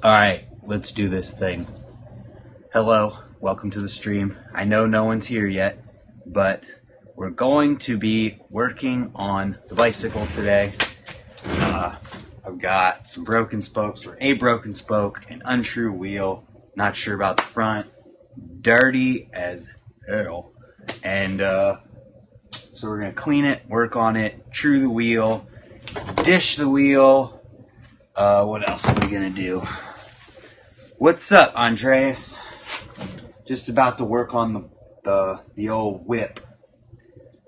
Alright, let's do this thing. Hello, welcome to the stream. I know no one's here yet, but we're going to be working on the bicycle today. I've got some broken spokes, or a broken spoke, an untrue wheel, not sure about the front, dirty as hell. And so we're going to clean it, work on it, true the wheel, dish the wheel. What else are we going to do? What's up, Andreas? Just about to work on the old whip.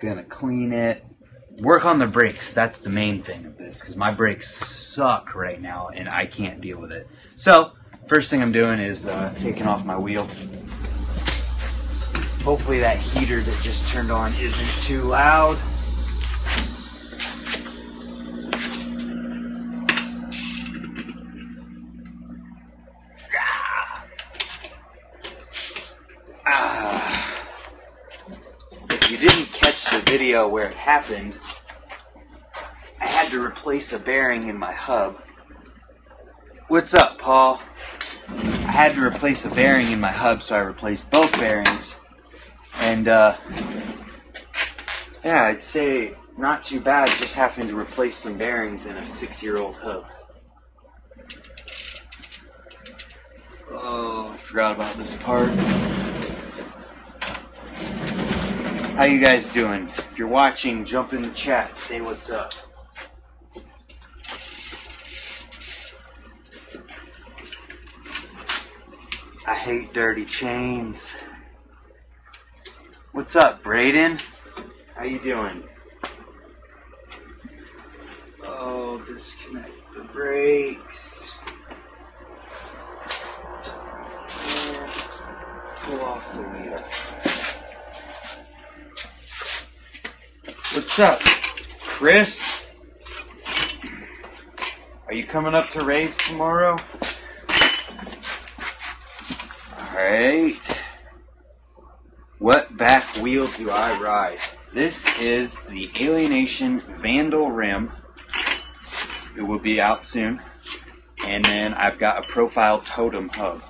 Gonna clean it. Work on the brakes. That's the main thing of this, because my brakes suck right now and I can't deal with it. So, first thing I'm doing is taking off my wheel. Hopefully that heater that just turned on isn't too loud. If you didn't catch the video where it happened, I had to replace a bearing in my hub. What's up, Paul? I had to replace a bearing in my hub, so I replaced both bearings. And yeah, I'd say not too bad just having to replace some bearings in a 6-year-old hub. Oh, I forgot about this part. How you guys doing? If you're watching, jump in the chat, say what's up. I hate dirty chains. What's up, Braden? How you doing? Oh, disconnect the brakes. Pull off the wheel. What's up, Chris? Are you coming up to race tomorrow? Alright. What back wheel do I ride? This is the Alienation Vandal Rim. It will be out soon. And then I've got a Profile Totem hub.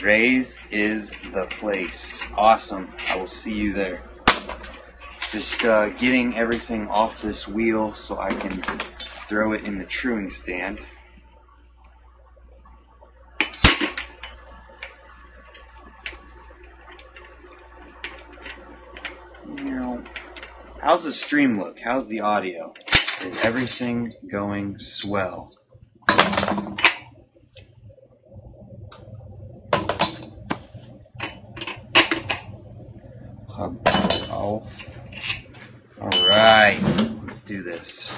Raise is the place. Awesome. I will see you there. Just getting everything off this wheel so I can throw it in the truing stand. How's the stream look? How's the audio? Is everything going swell? Hub off. Alright, let's do this.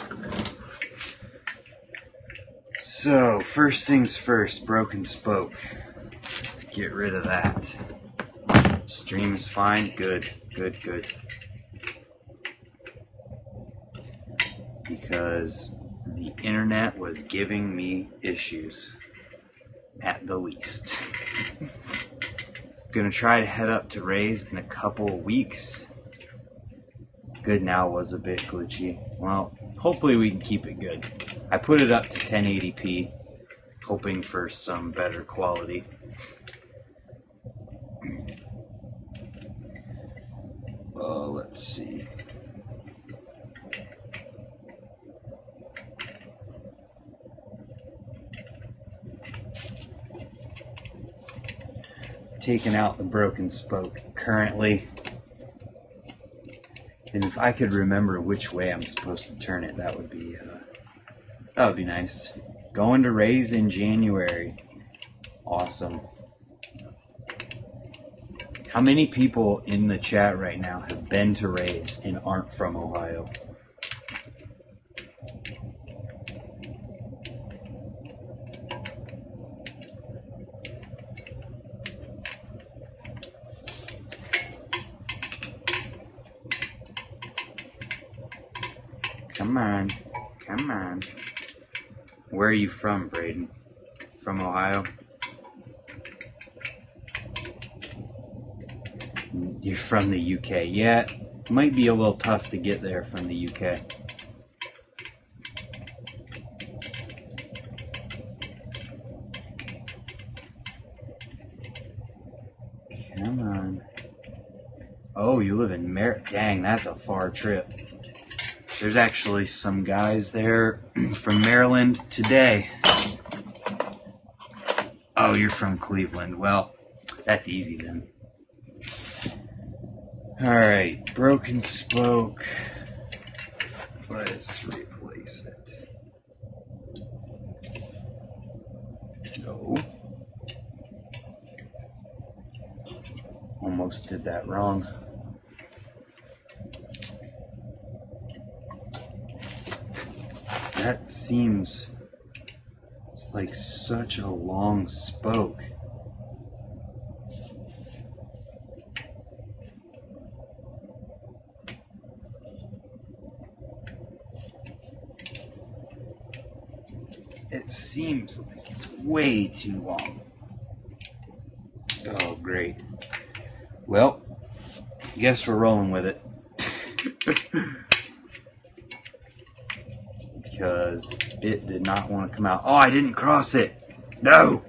So, first things first, broken spoke. Let's get rid of that. Stream is fine. Good, good, good. Because the internet was giving me issues, at the least. Gonna try to head up to Raise in a couple weeks. Good Now was a bit glitchy. Well, hopefully we can keep it good. I put it up to 1080p, hoping for some better quality. Let's see. Taking out the broken spoke currently. And if I could remember which way I'm supposed to turn it, that would be nice. Going to Raise in January. Awesome. How many people in the chat right now have been to Raise and aren't from Ohio? Come on. Come on. Where are you from, Braden? From Ohio? You're from the UK. Yeah, it might be a little tough to get there from the UK. Come on. Oh, you live in Dang, that's a far trip. There's actually some guys there from Maryland today. Oh, you're from Cleveland. Well, that's easy then. Alright, broken spoke. Let's replace it. No. Almost did that wrong. That seems like such a long spoke. It seems like it's way too long. Oh, great. Well, guess we're rolling with it. Because it did not want to come out. Oh, I didn't cross it. No!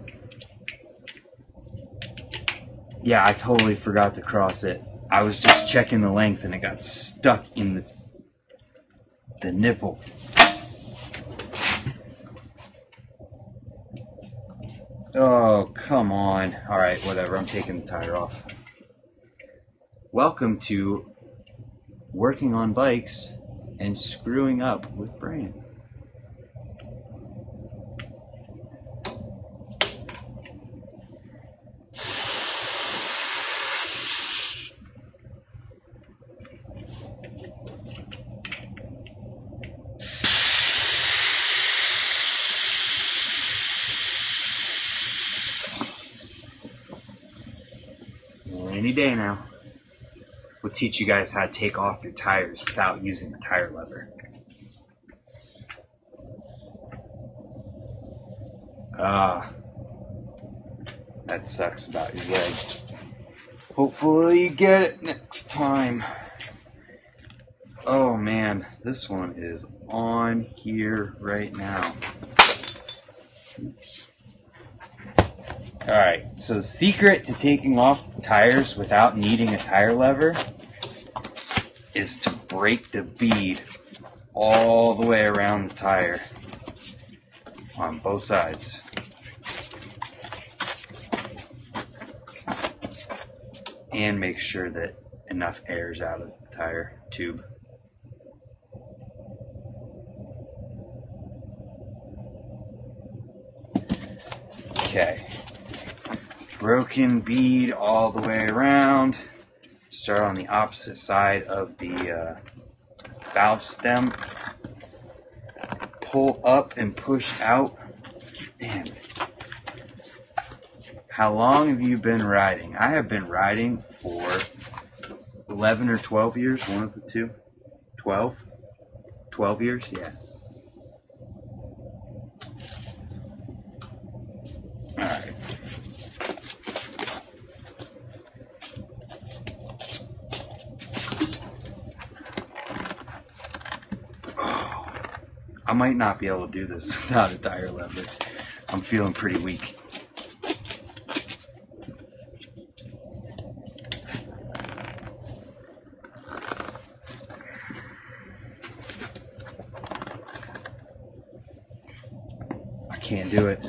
Yeah, I totally forgot to cross it. I was just checking the length and it got stuck in the nipple. Oh, come on. Alright, whatever. I'm taking the tire off. Welcome to Working on Bikes and Screwing Up with Brian. Any day now. We'll teach you guys how to take off your tires without using the tire lever. That sucks about your leg. Hopefully you get it next time. Oh man, this one is on here right now. Oops. Alright, so the secret to taking off tires without needing a tire lever is to break the bead all the way around the tire on both sides. And make sure that enough air is out of the tire tube. Okay. Broken bead all the way around. Start on the opposite side of the valve stem. Pull up and push out. Man, how long have you been riding? I have been riding for 11 or 12 years, one of the two. 12? 12 years, yeah. Alright. I might not be able to do this without a tire lever. I'm feeling pretty weak. I can't do it.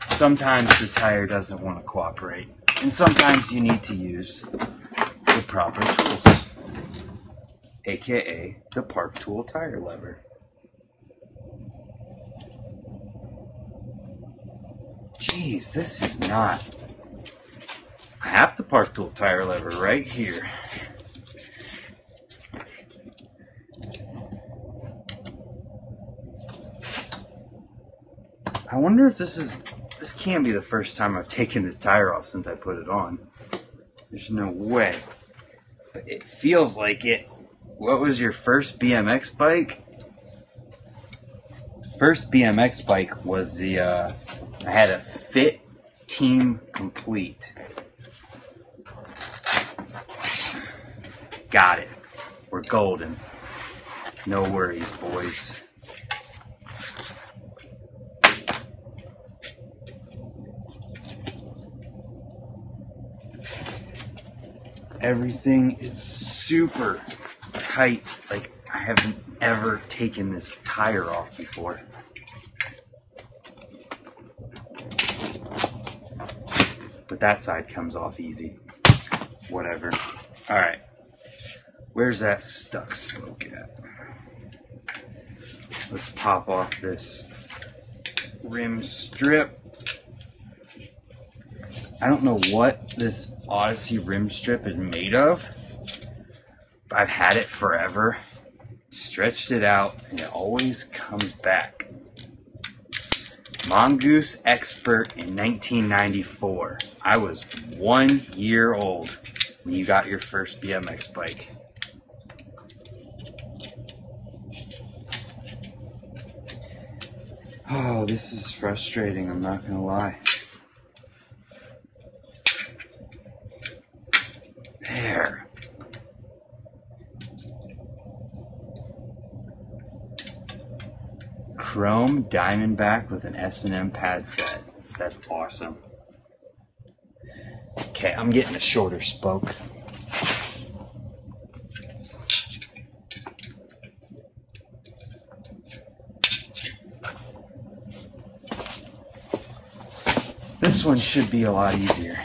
Sometimes the tire doesn't want to cooperate, and sometimes you need to use the proper tools, aka the Park Tool tire lever. Jeez, this is not. I have the Park Tool tire lever right here. I wonder if this can't be the first time I've taken this tire off since I put it on. There's no way. But it feels like it. What was your first BMX bike? First BMX bike was the, I had a Fit Team Complete. Got it. We're golden. No worries, boys. Everything is super tight. Like, I haven't ever taken this tire off before. But that side comes off easy. Whatever. Alright. Where's that stuck spoke at? Let's pop off this rim strip. I don't know what this Odyssey rim strip is made of. I've had it forever. Stretched it out and it always comes back. Mongoose Expert in 1994. I was 1 year old when you got your first BMX bike. Oh, this is frustrating, I'm not gonna lie. There. Chrome Diamondback with an S&M pad set. That's awesome. Okay, I'm getting a shorter spoke. This one should be a lot easier.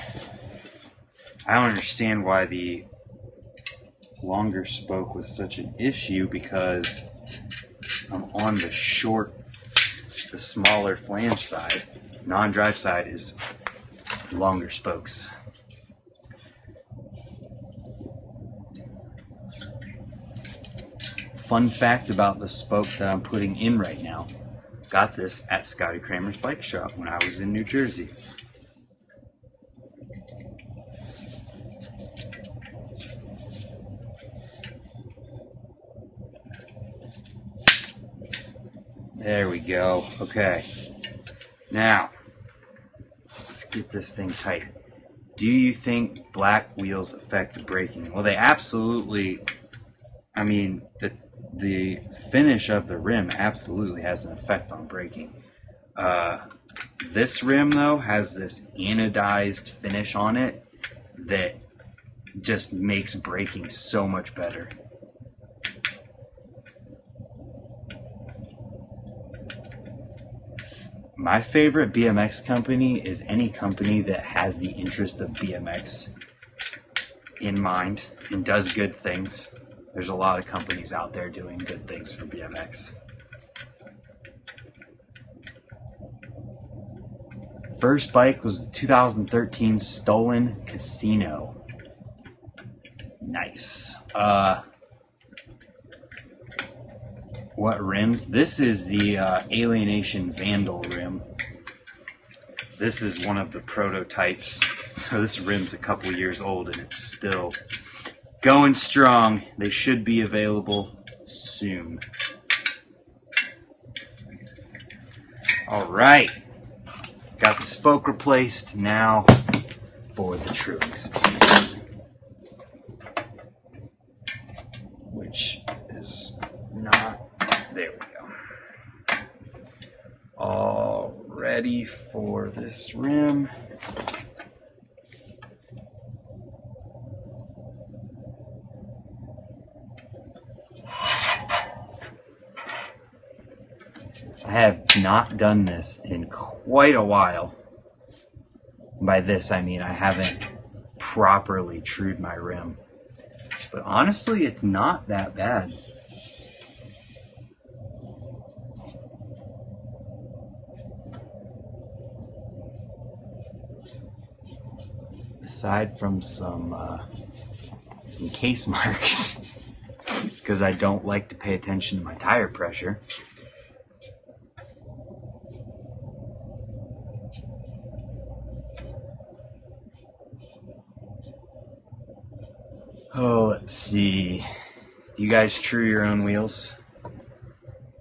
I don't understand why the longer spoke was such an issue, because I'm on the smaller flange side. Non-drive side is longer spokes. Fun fact about the spoke that I'm putting in right now. Got this at Scotty Kramer's bike shop when I was in New Jersey. There we go. Okay. Now, let's get this thing tight. Do you think black wheels affect braking? Well, they absolutely, I mean, the finish of the rim absolutely has an effect on braking. This rim, though, has this anodized finish on it that just makes braking so much better. My favorite BMX company is any company that has the interest of BMX in mind and does good things. There's a lot of companies out there doing good things for BMX. First bike was the 2013 Stolen Casino. Nice. What rims? This is the Alienation Vandal rim. This is one of the prototypes. So this rim's a couple years old and it's still going strong. They should be available soon. Alright. Got the spoke replaced. Now for the truing speed, which is not. There we go. All ready for this rim. I have not done this in quite a while. By this, I mean I haven't properly trued my rim. But honestly, it's not that bad. Aside from some case marks, because I don't like to pay attention to my tire pressure. Oh, let's see. You guys true your own wheels?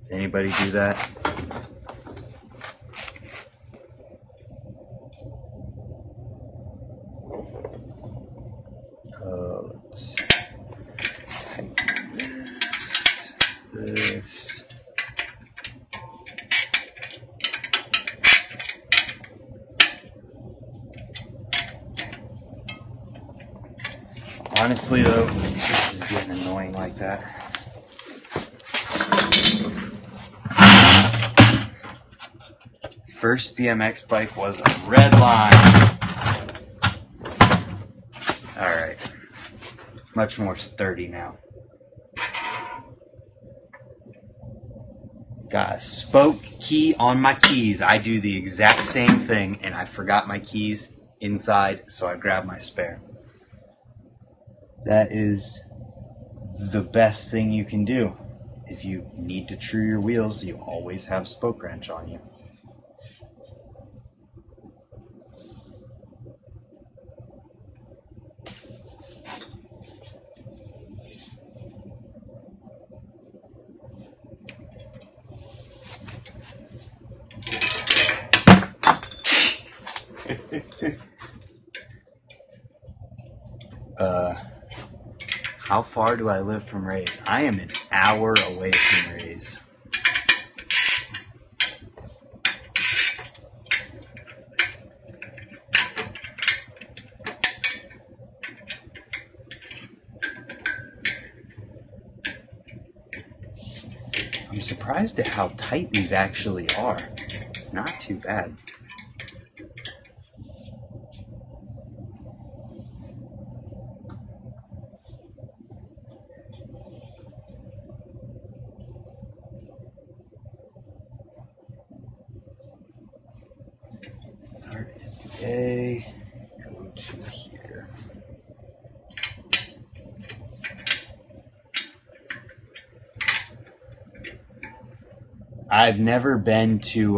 Does anybody do that? Let's tighten this. Honestly though, this is getting annoying like that. First BMX bike was a red line. Alright. Much more sturdy now. Got a spoke key on my keys. I do the exact same thing, and I forgot my keys inside, so I grabbed my spare. That is the best thing you can do. If you need to true your wheels, you always have a spoke wrench on you. How far do I live from Rays? I am an hour away from Rays. I'm surprised at how tight these actually are. It's not too bad. Start today. Go to here. I've never been to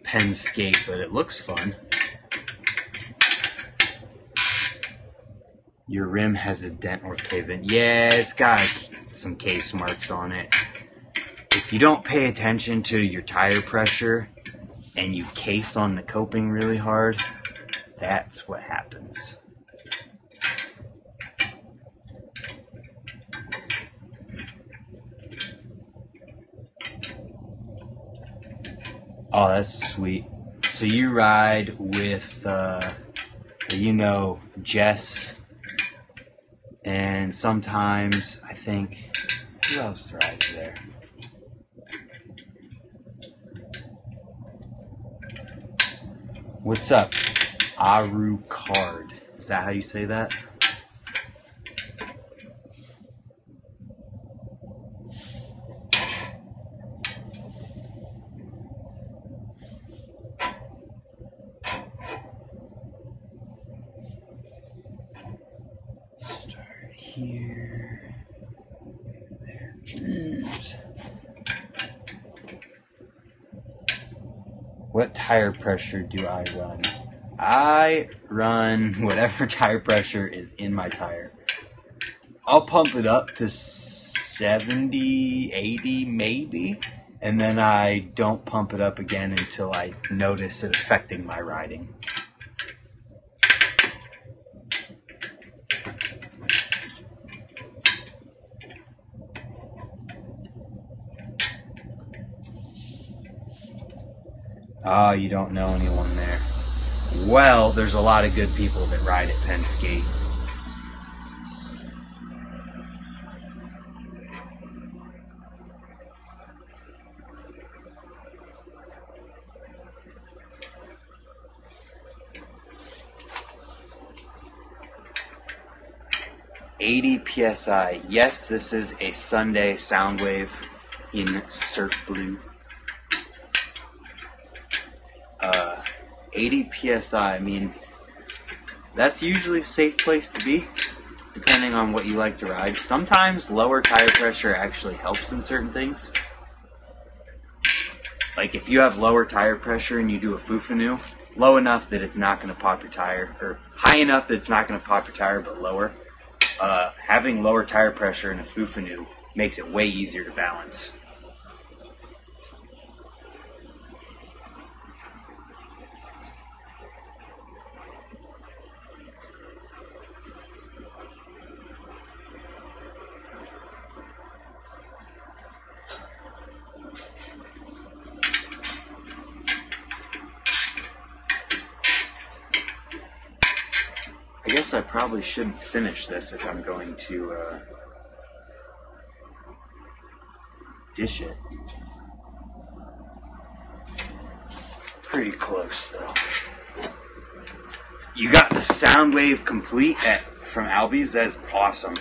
Penn Skate, but it looks fun. Your rim has a dent or pivot. Yeah, it's got some case marks on it. If you don't pay attention to your tire pressure and you case on the coping really hard, that's what happens. Oh, that's sweet. So you ride with, Jess, and sometimes, I think, who else rides there? What's up? Aru Card. Is that how you say that? Start here. There. Jeez. What tire pressure do I run? I run whatever tire pressure is in my tire. I'll pump it up to 70, 80 maybe, and then I don't pump it up again until I notice it affecting my riding. Oh, you don't know anyone there. Well, there's a lot of good people that ride at Penn Skate. $80 PSI. Yes, this is a Sunday Soundwave in Surf Blue. 80 PSI, I mean, that's usually a safe place to be, depending on what you like to ride. Sometimes lower tire pressure actually helps in certain things. Like if you have lower tire pressure and you do a Fufanu, low enough that it's not going to pop your tire, or high enough that it's not going to pop your tire, but lower, having lower tire pressure in a Fufanu makes it way easier to balance. I guess I probably shouldn't finish this if I'm going to dish it. Pretty close though. You got the Soundwave Complete from Albies. That's awesome.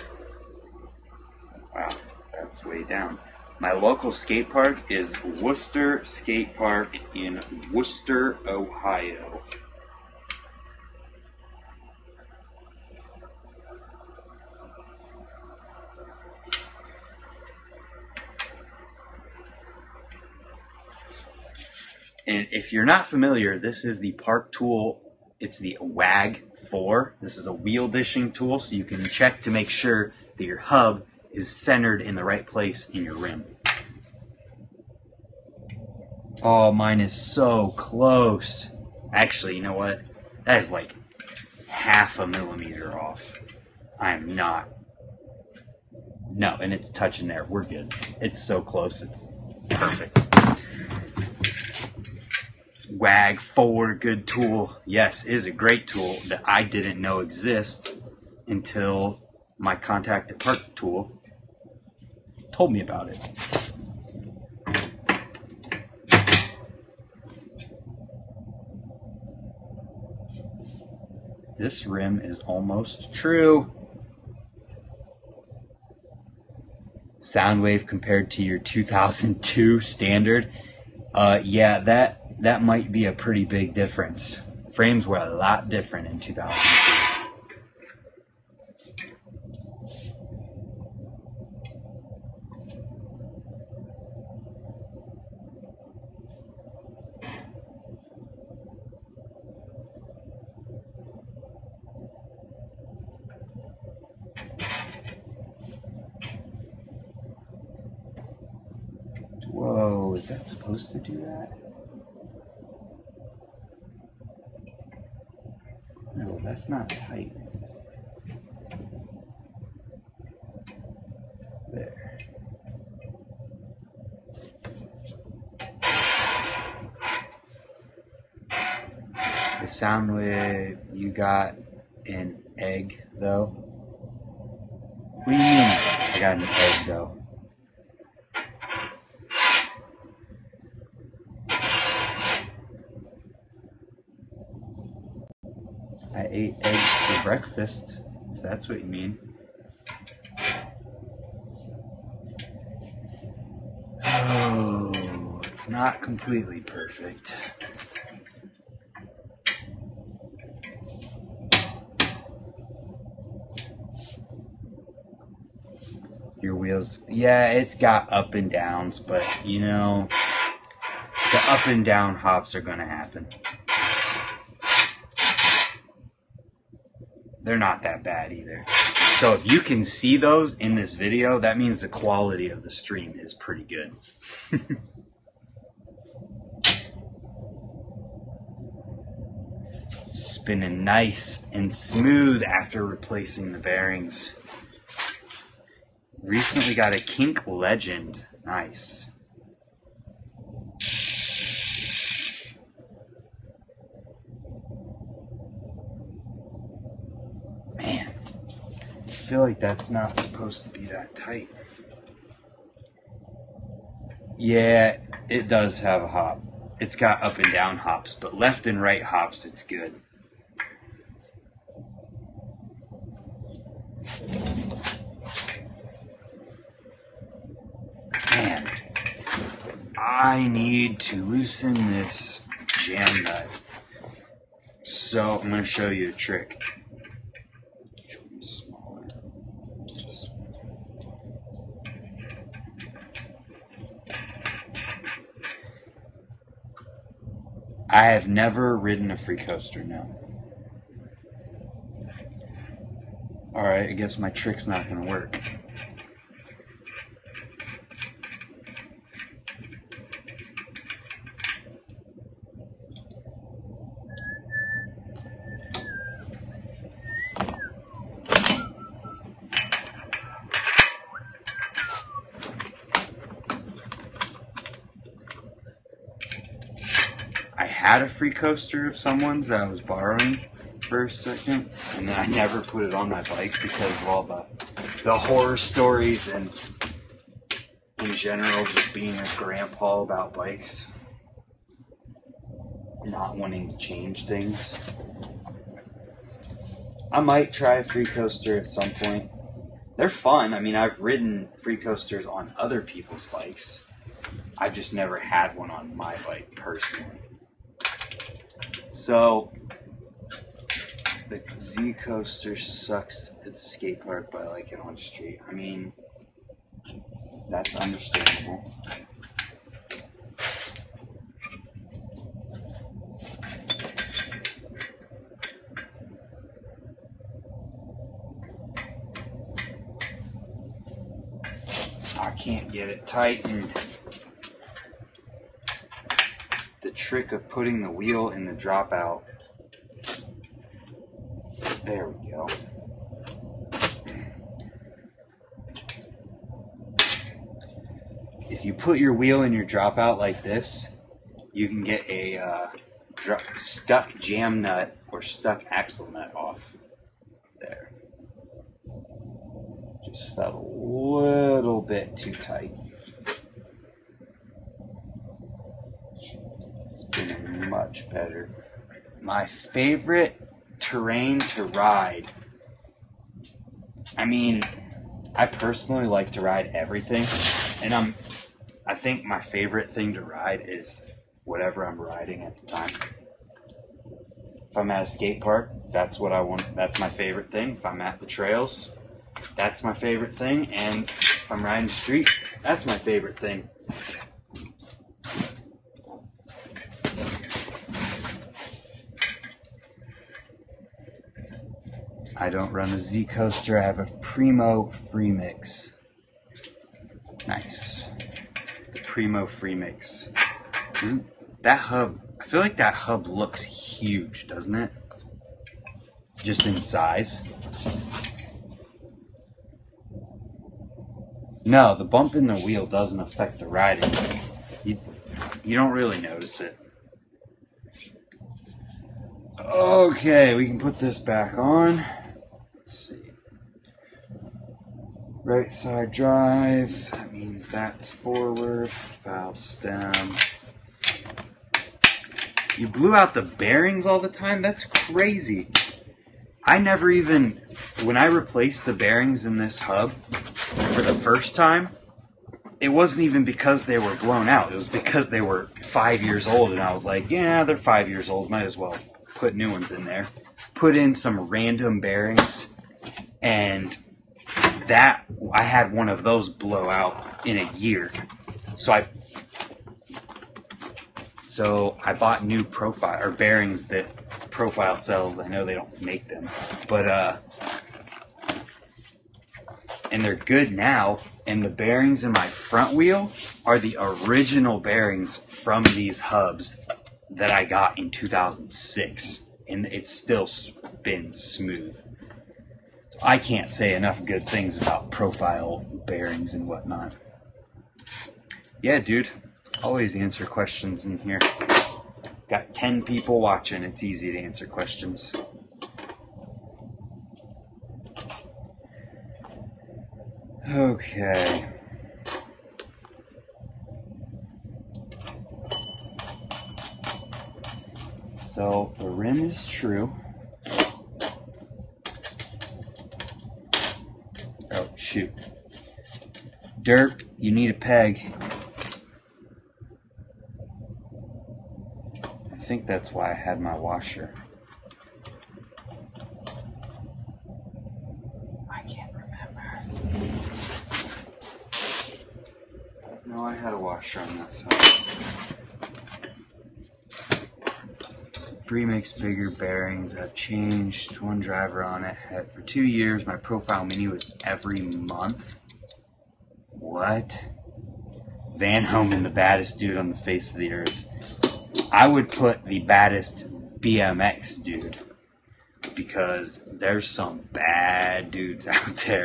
Wow, that's way down. My local skate park is Worcester Skate Park in Worcester, Ohio. And if you're not familiar, this is the Park Tool. It's the WAG 4. This is a wheel dishing tool, so you can check to make sure that your hub is centered in the right place in your rim. Oh, mine is so close. Actually, you know what? That is like half a millimeter off. I am not. No, and it's touching there. We're good. It's so close. It's perfect. WAG 4, good tool. Yes, is a great tool that I didn't know exists until my contact at Park Tool told me about it. This rim is almost true. Soundwave compared to your 2002 standard. Yeah, that might be a pretty big difference. Frames were a lot different in 2002. Whoa, is that supposed to do that? No, that's not tight. There. The Soundwave, you got an egg, though? What do you mean I got an egg, though? I ate eggs for breakfast, if that's what you mean. Oh, it's not completely perfect. Your wheels, yeah, it's got up and downs, but you know, the up and down hops are gonna happen. They're not that bad either. So if you can see those in this video, that means the quality of the stream is pretty good. Spinning nice and smooth after replacing the bearings. Recently got a Kink Legend. Nice. Man, I feel like that's not supposed to be that tight. Yeah, it does have a hop. It's got up and down hops, but left and right hops, it's good. Man, I need to loosen this jam nut. So I'm going to show you a trick. I have never ridden a free coaster, no. Alright, I guess my trick's not going to work. I had a free coaster of someone's that I was borrowing, for a second, and then I never put it on my bike because of all the horror stories and in general just being a grandpa about bikes, not wanting to change things. I might try a free coaster at some point. They're fun. I mean, I've ridden free coasters on other people's bikes. I've just never had one on my bike personally. So the Z coaster sucks at the skate park, but I like it on street. I mean, that's understandable. I can't get it tightened. The trick of putting the wheel in the dropout. There we go. If you put your wheel in your dropout like this, you can get a stuck jam nut or stuck axle nut off. There. Just felt a little bit too tight. It's been much better. My favorite terrain to ride. I mean, I personally like to ride everything, and I think my favorite thing to ride is whatever I'm riding at the time. If I'm at a skate park, that's what I want. That's my favorite thing. If I'm at the trails, that's my favorite thing. And if I'm riding the street, that's my favorite thing. I don't run a Z coaster. I have a Primo Freemix. Nice. The Primo Freemix. Isn't that hub? I feel like that hub looks huge, doesn't it? Just in size. No, the bump in the wheel doesn't affect the riding. You don't really notice it. Okay, we can put this back on. Let's see. Right side drive. That means that's forward. Valve stem. You blew out the bearings all the time? That's crazy. I never even, when I replaced the bearings in this hub for the first time, it wasn't even because they were blown out. It was because they were 5 years old, and I was like, yeah, they're 5 years old. Might as well put new ones in there. Put in some random bearings, and that, I had one of those blow out in a year. So I bought new profile or bearings that Profile sells. I know they don't make them, but and they're good now. And the bearings in my front wheel are the original bearings from these hubs that I got in 2006, and it's still been smooth. So I can't say enough good things about Profile bearings and whatnot. Yeah, dude. Always answer questions in here. Got 10 people watching. It's easy to answer questions. Okay. So the rim is true. Oh, shoot. Derp, you need a peg. I think that's why I had my washer. I can't remember. No, I had a washer on that side. Freemix bigger bearings. I've changed one driver on it. For 2 years, my Profile Mini was every month. What? Van Homan, the baddest dude on the face of the earth. I would put the baddest BMX dude, because there's some bad dudes out there.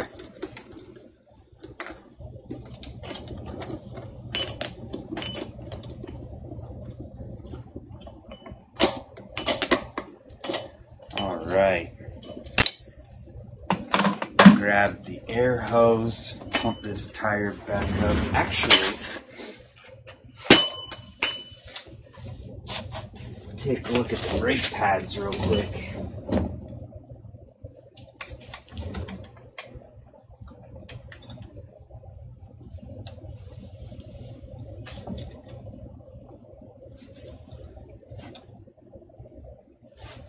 All right. Grab the air hose, pump this tire back up. Actually, take a look at the brake pads real quick.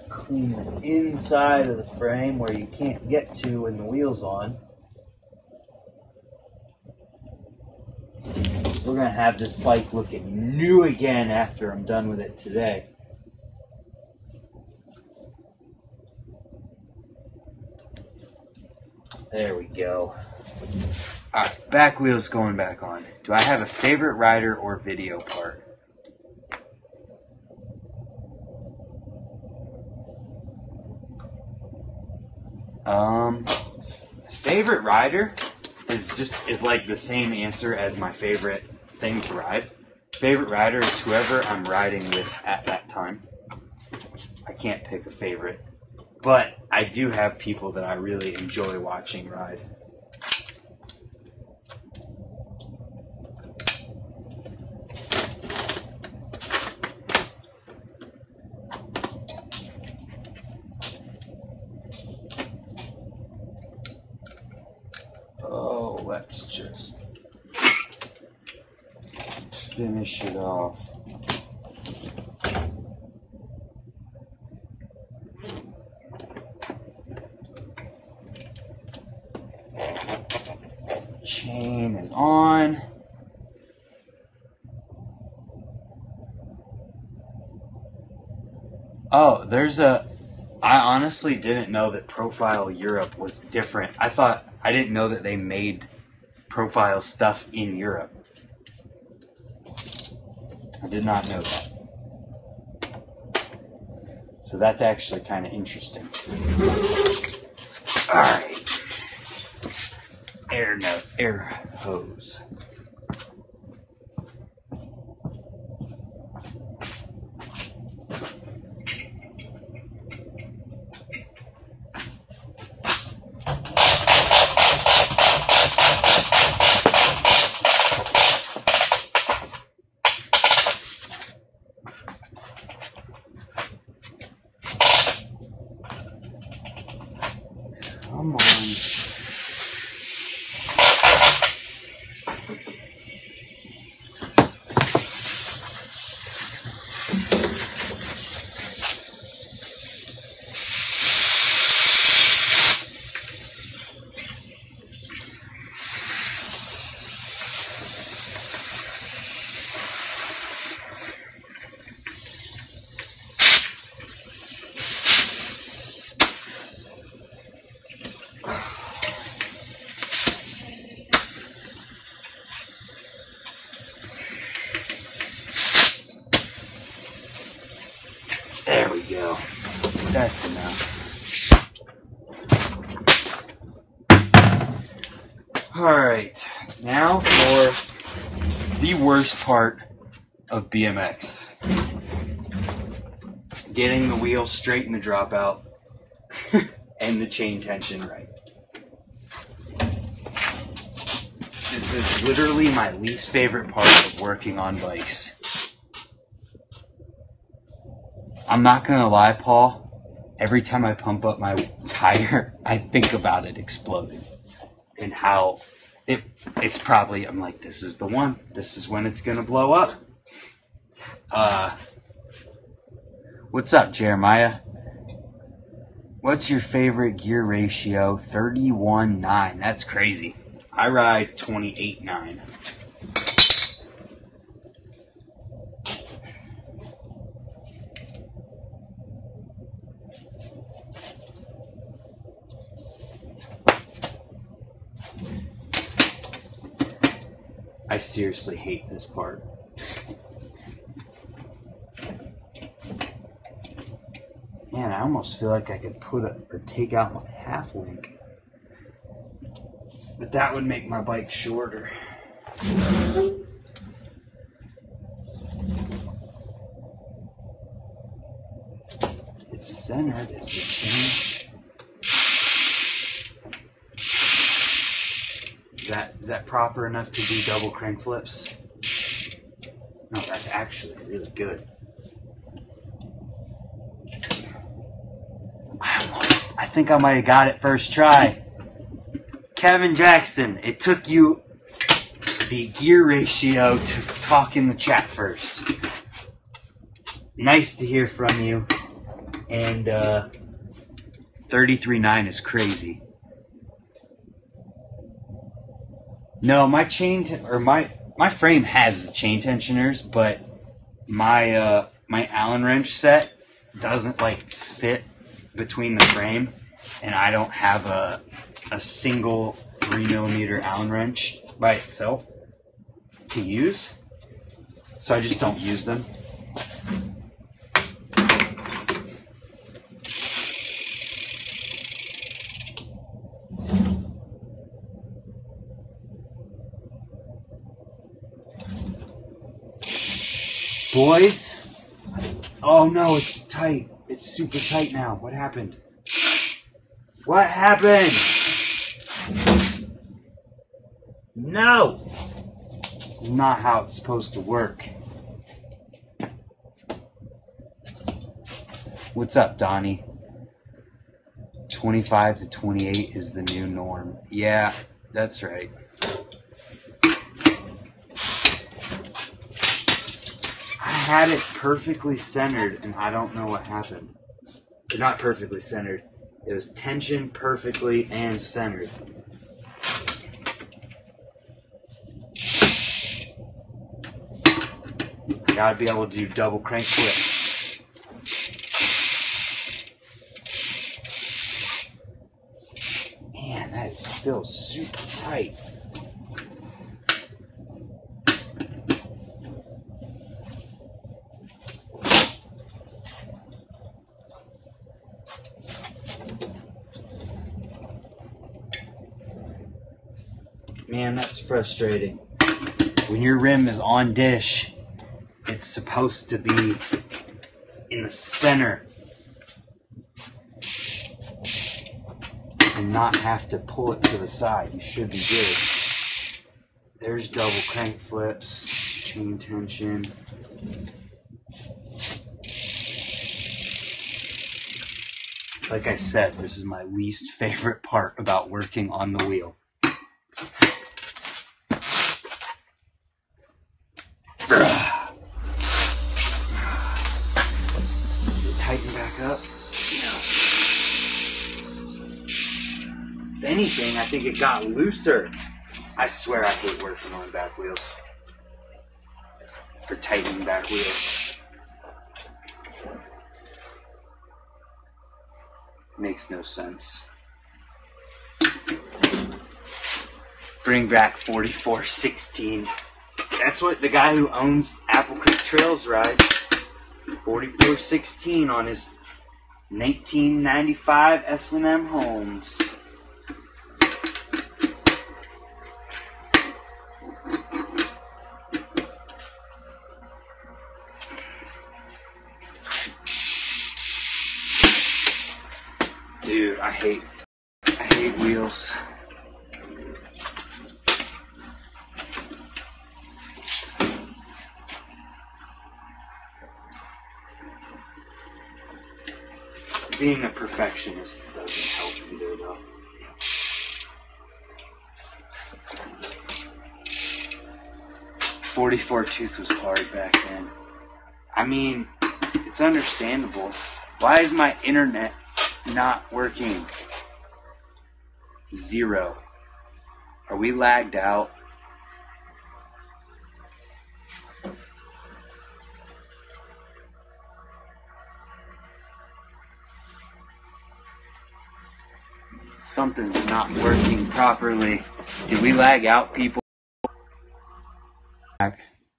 Clean the inside of the frame where you can't get to when the wheel's on. We're going to have this bike looking new again after I'm done with it today. There we go. Alright, back wheel's going back on. Do I have a favorite rider or video part? Favorite rider is like the same answer as my favorite thing to ride. Favorite rider is whoever I'm riding with at that time. I can't pick a favorite, but I do have people that I really enjoy watching ride. Oh, let's just finish it off. Chain is on. Oh, I honestly didn't know that Profile Europe was different. I didn't know that they made Profile stuff in Europe. I did not know that. So that's actually kind of interesting. Alright. Air hose. Come on. There we go. That's enough. Alright, now for the worst part of BMX. Getting the wheel straight in the dropout and the chain tension right. This is literally my least favorite part of working on bikes. I'm not gonna lie, Paul, every time I pump up my tire, I think about it exploding. And how it's probably, I'm like, this is the one. This is when it's gonna blow up. What's up, Jeremiah? What's your favorite gear ratio? 31:9. That's crazy. I ride 28:9. I seriously hate this part. Man, I almost feel like I could take out my half link. But that would make my bike shorter. It's centered is the chain. Is that proper enough to do double crank flips? No, that's actually really good. I think I might have got it first try. Kevin Jackson, it took you the gear ratio to talk in the chat first. Nice to hear from you. And 33.9 is crazy. No, my my frame has the chain tensioners, but my my Allen wrench set doesn't like fit between the frame, and I don't have a single 3mm Allen wrench by itself to use, so I just don't use them. Boys, oh no, it's tight. It's super tight now. What happened? What happened? No! This is not how it's supposed to work. What's up, Donnie? 25 to 28 is the new norm. Yeah, that's right. I had it perfectly centered, and I don't know what happened. Not perfectly centered. It was tensioned perfectly and centered. I gotta be able to do double crank flips. Man, that is still super tight. Man, that's frustrating. When your rim is on dish, it's supposed to be in the center and not have to pull it to the side. You should be good. There's double crank flips, chain tension. Like I said, this is my least favorite part about working on the wheel. Tighten back up. If anything, I think it got looser. I swear I hate working on back wheels. Or tightening back wheels. Makes no sense. Bring back 4416. That's what the guy who owns Apple Creek Trails rides. 4416 on his 1995 S&M Homes. Dude, I hate wheels. Being a perfectionist doesn't help either, though. .44 tooth was hard back then. I mean, it's understandable. Why is my internet not working? 0. Are we lagged out? Something's not working properly. Did we lag out, people?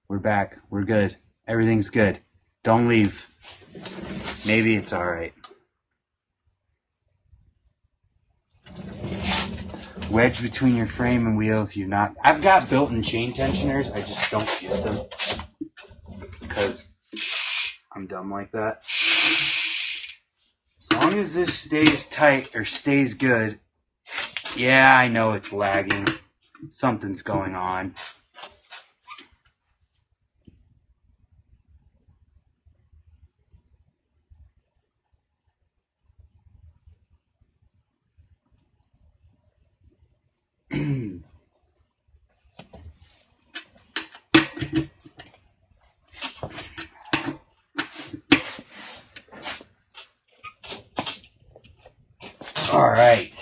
We're back. We're good. Everything's good. Don't leave. Maybe it's alright. Wedge between your frame and wheel if you're not. I've got built-in chain tensioners. I just don't use them because I'm dumb like that. As long as this stays tight or stays good. Yeah, I know it's lagging. Something's going on. All right.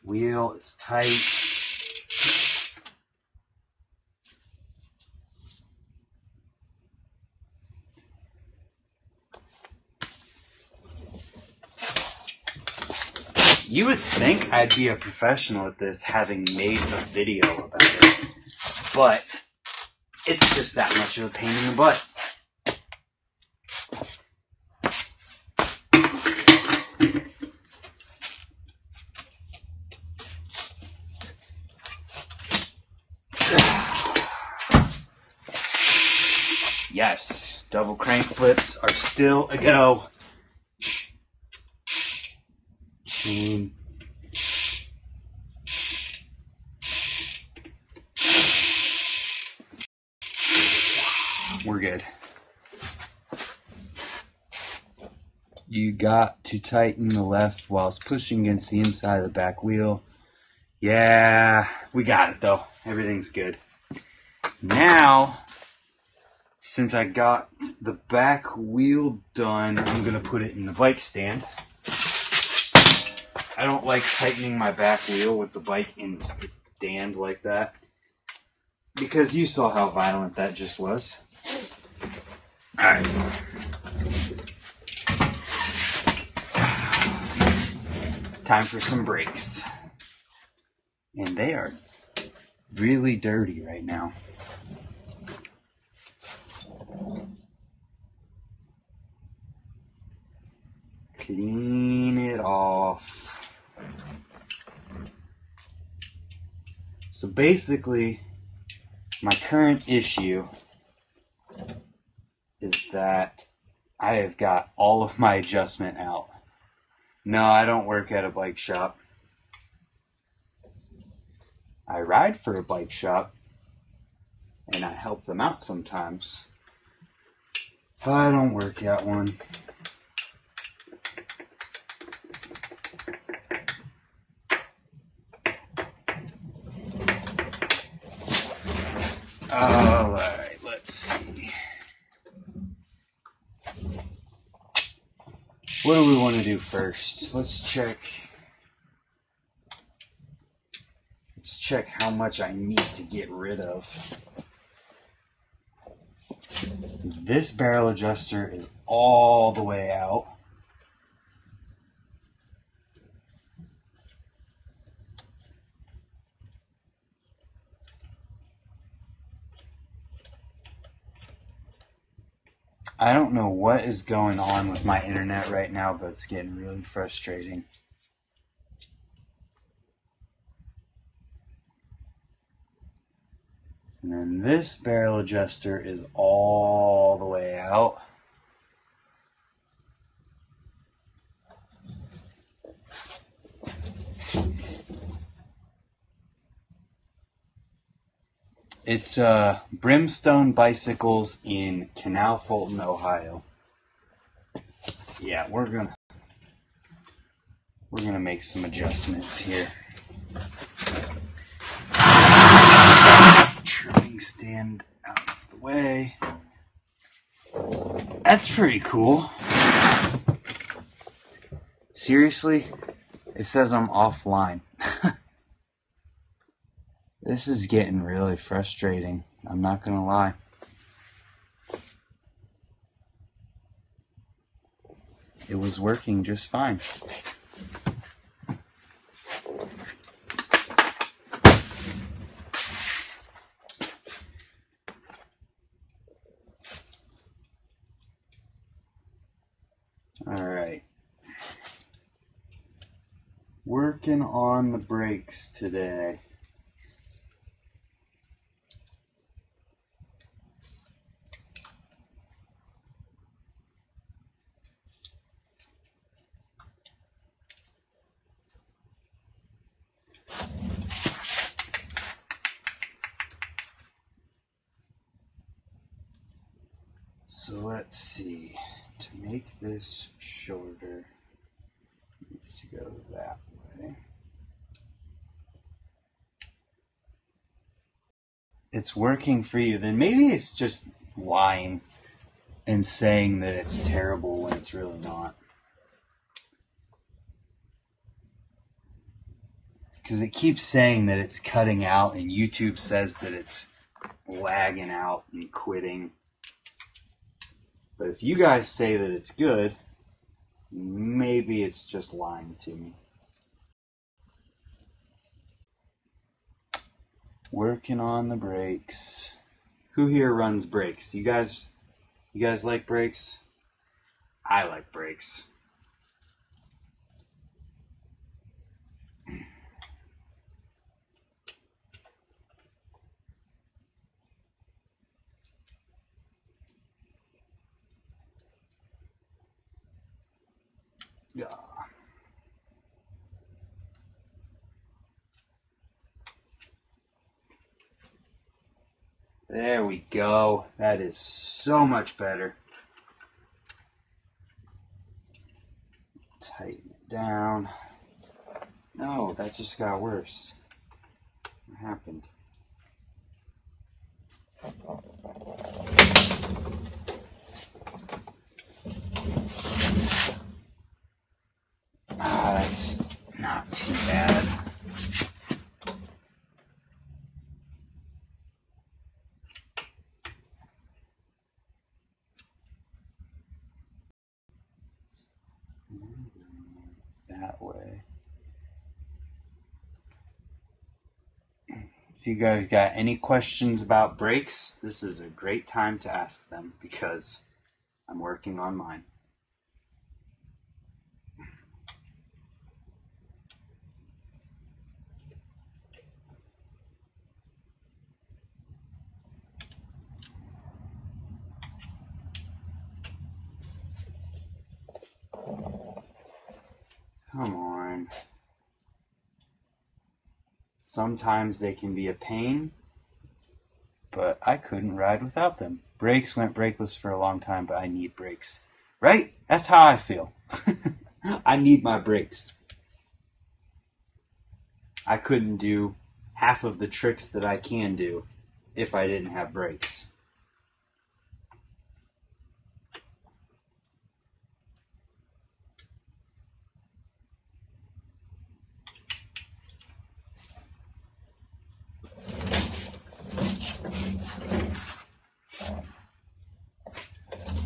Wheel is tight. You would think I'd be a professional at this, having made a video about it, but it's just that much of a pain in the butt. Yes, double crank flips are still a go. Chain. We're good. You got to tighten the left whilst pushing against the inside of the back wheel. Yeah, we got it though. Everything's good. Now, since I got the back wheel done, I'm going to put it in the bike stand. I don't like tightening my back wheel with the bike in stand like that, because you saw how violent that just was. Alright. Time for some brakes. And they are really dirty right now. Clean it off. So basically, my current issue is that I have got all of my adjustment out. No, I don't work at a bike shop. I ride for a bike shop, and I help them out sometimes. But I don't work at one. Alright, let's see. What do we want to do first? Let's check how much I need to get rid of. This barrel adjuster is all the way out. I don't know what is going on with my internet right now, but it's getting really frustrating. And then this barrel adjuster is all the way out. It's Brimstone Bicycles in Canal Fulton, Ohio. Yeah, we're gonna make some adjustments here. Trimming stand out of the way. That's pretty cool. Seriously, it says I'm offline. This is getting really frustrating. I'm not gonna lie. It was working just fine. Alright. Working on the brakes today. So let's see. To make this shorter, it needs to go that way. It's working for you, then maybe it's just lying and saying that it's terrible when it's really not. Because it keeps saying that it's cutting out, and YouTube says that it's lagging out and quitting. But if you guys say that it's good, maybe it's just lying to me. Working on the brakes. Who here runs brakes? You guys like brakes? I like brakes. Yeah. There we go. That is so much better. Tighten it down. No, that just got worse. What happened? That's not too bad. That way. If you guys got any questions about brakes, this is a great time to ask them because I'm working on mine. Come on. Sometimes they can be a pain, but I couldn't ride without them. Brakes went brakeless for a long time, but I need brakes. Right? That's how I feel. I need my brakes. I couldn't do half of the tricks that I can do if I didn't have brakes.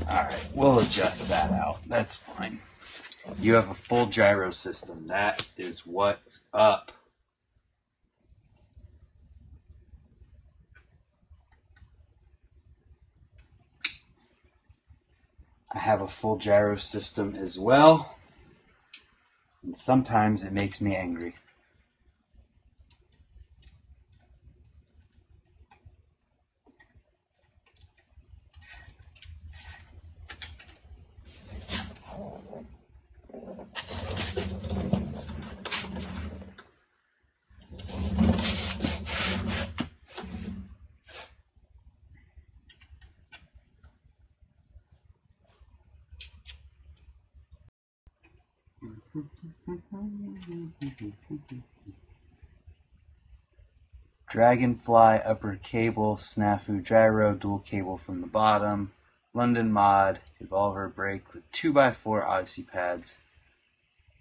Alright, we'll adjust that out. That's fine. You have a full gyro system. That is what's up. I have a full gyro system as well. And sometimes it makes me angry. Dragonfly upper cable, snafu gyro, dual cable from the bottom, London mod, Evolver brake with 2x4 Odyssey pads.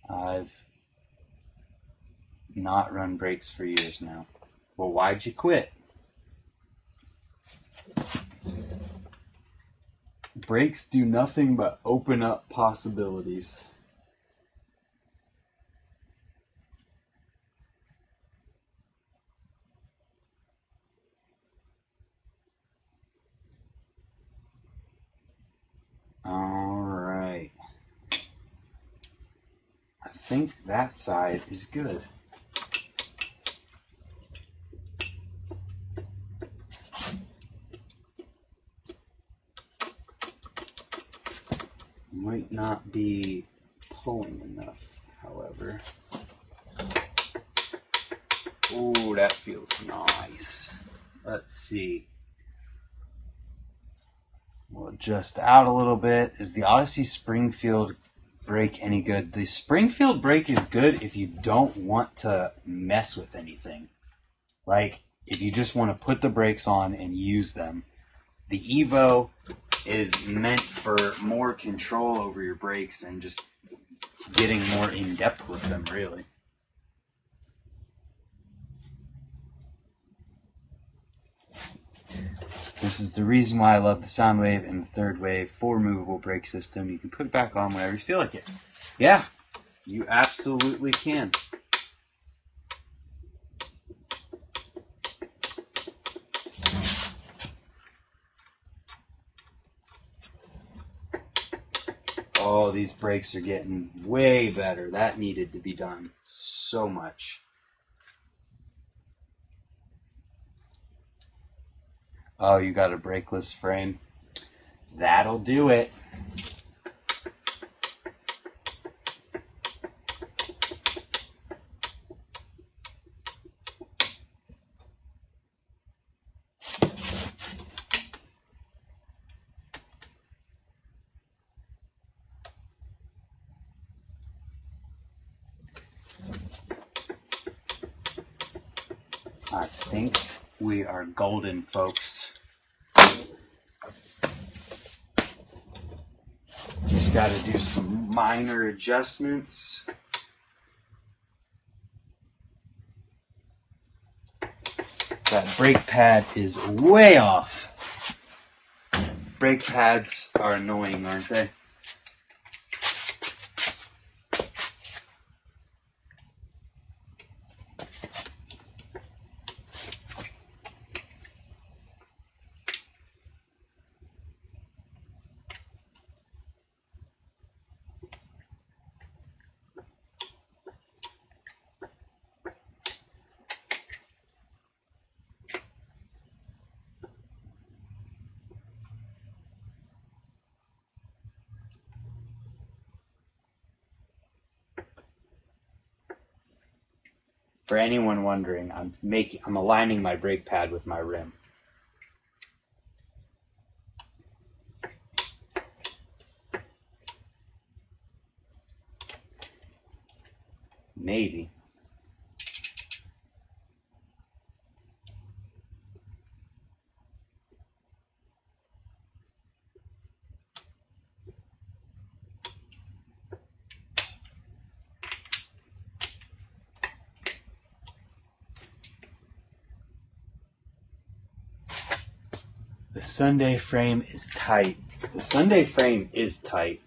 I've not run brakes for years now. Well, why'd you quit? Brakes do nothing but open up possibilities. Alright. I think that side is good. Might not be pulling enough, however. Oh, that feels nice. Let's see. We'll adjust out a little bit. Is the Odyssey Springfield brake any good? The Springfield brake is good if you don't want to mess with anything. Like, if you just want to put the brakes on and use them. The Evo is meant for more control over your brakes and just getting more in depth with them, really. This is the reason why I love the Soundwave and the Third Wave 4 movable brake system. You can put it back on whenever you feel like it. Yeah, you absolutely can. Oh, these brakes are getting way better. That needed to be done so much. Oh, you got a brakeless frame. That'll do it. I think we are golden, folks. Just got to do some minor adjustments. That brake pad is way off. Brake pads are annoying, aren't they? For anyone wondering, I'm aligning my brake pad with my rim. Maybe. The Sunday frame is tight. The Sunday frame is tight.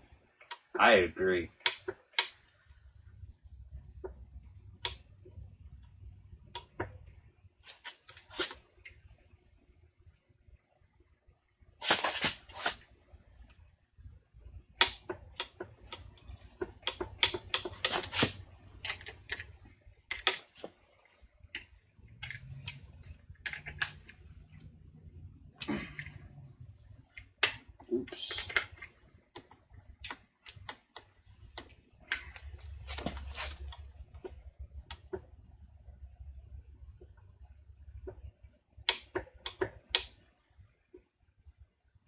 I agree. Oops.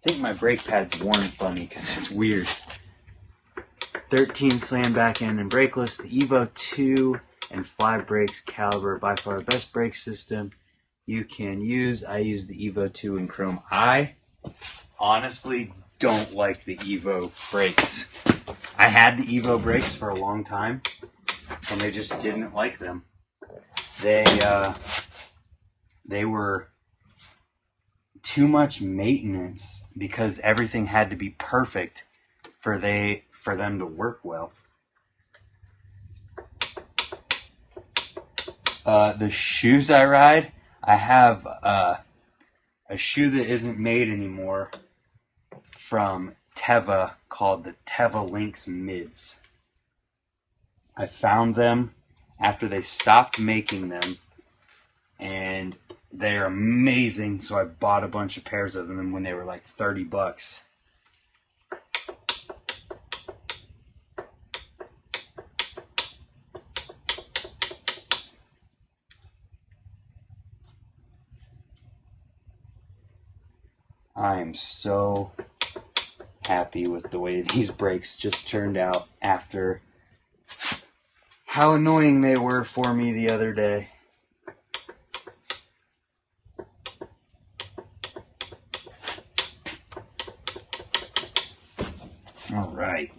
I think my brake pad's worn funny because it's weird. 13 slam back end and brakeless. The Evo 2 and Fly Brakes caliber, by far the best brake system you can use. I use the Evo 2 in chrome. I honestly don't like the Evo brakes. I had the Evo brakes for a long time and they just didn't like them. They were too much maintenance because everything had to be perfect for them to work well. The shoes I ride, I have a shoe that isn't made anymore from Teva called the Teva Lynx Mids. I found them after they stopped making them, and they're amazing, so I bought a bunch of pairs of them when they were like $30. I am so happy with the way these brakes just turned out after how annoying they were for me the other day. All right.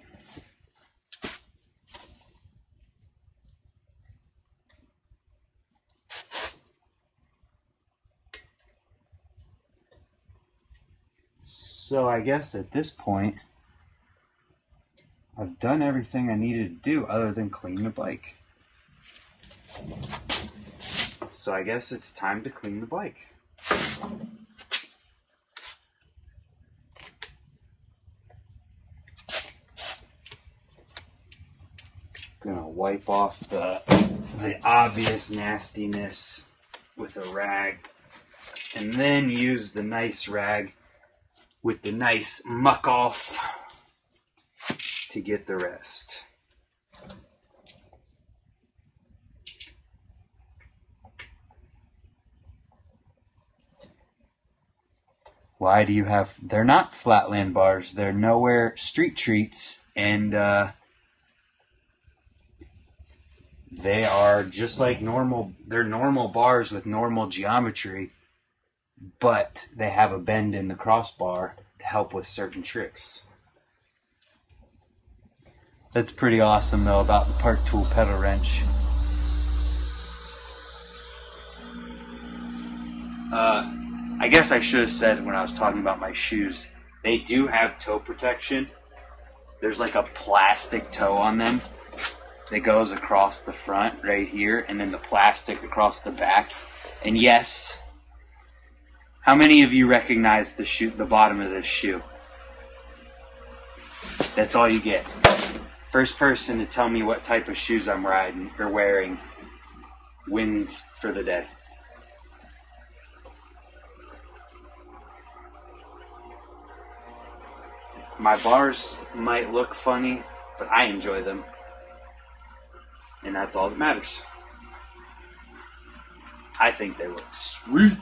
So I guess at this point, I've done everything I needed to do other than clean the bike. So I guess it's time to clean the bike. Gonna wipe off the obvious nastiness with a rag, and then use the nice rag with the nice muck off to get the rest. Why do you have, they're not Flatland bars, they're Nowhere Street Treats, and they are just like normal, they're normal bars with normal geometry, but they have a bend in the crossbar to help with certain tricks. That's pretty awesome though about the Park Tool pedal wrench. I guess I should have said when I was talking about my shoes, they do have toe protection. There's like a plastic toe on them that goes across the front right here, and then the plastic across the back. And yes, how many of you recognize the shoe, the bottom of this shoe? That's all you get. First person to tell me what type of shoes I'm riding or wearing wins for the day. My bars might look funny, but I enjoy them. And that's all that matters. I think they look sweet.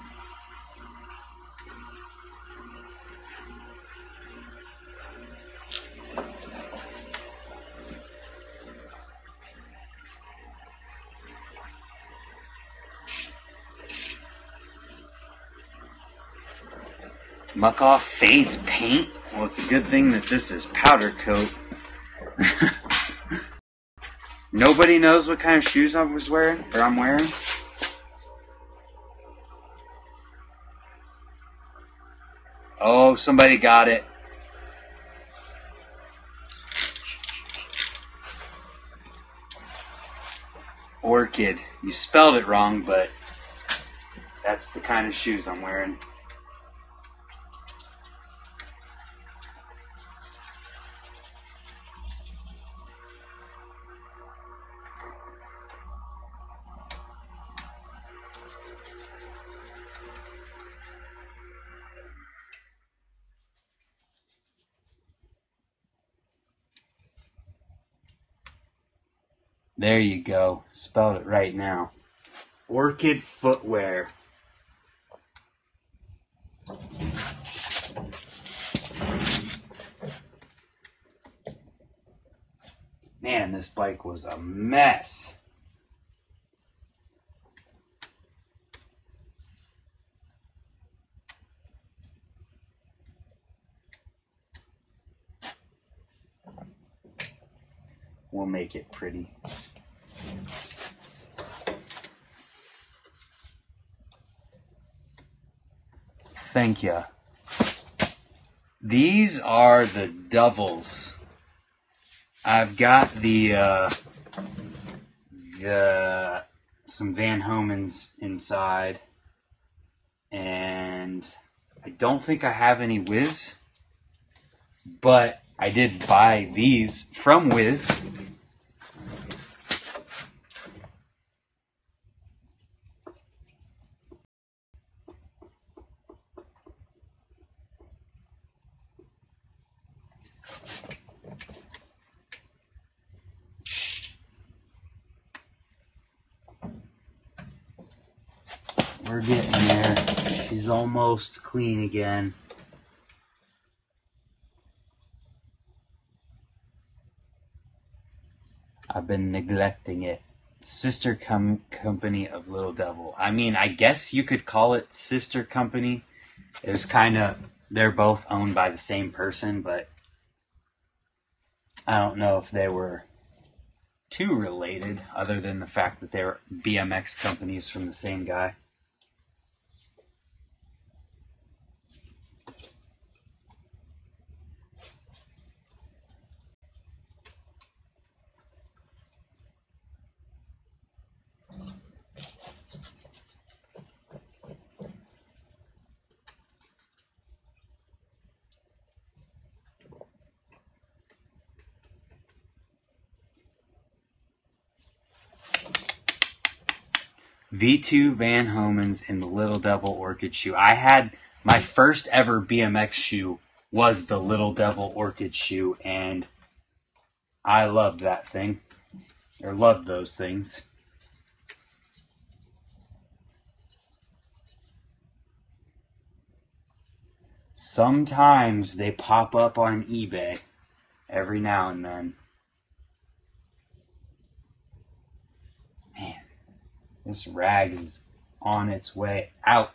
Muck off fades paint. Well, it's a good thing that this is powder coat. Nobody knows what kind of shoes I was wearing, or I'm wearing. Oh, somebody got it. Orchid. You spelled it wrong, but that's the kind of shoes I'm wearing. There you go. Spelled it right now. Orchid footwear. Man, this bike was a mess. We'll make it pretty. Thank you. These are the Doubles. I've got the some Van Homens inside, and I don't think I have any Wiz, but I did buy these from Wiz. We're getting there. She's almost clean again. I've been neglecting it. Sister company of Little Devil. I mean, I guess you could call it sister company. It was kind of, they're both owned by the same person, but I don't know if they were too related, other than the fact that they were BMX companies from the same guy. V2 Van Homens in the Little Devil Orchid shoe. I had my first ever BMX shoe was the Little Devil Orchid shoe, and I loved that thing. Or loved those things. Sometimes they pop up on eBay every now and then. Man, this rag is on its way out.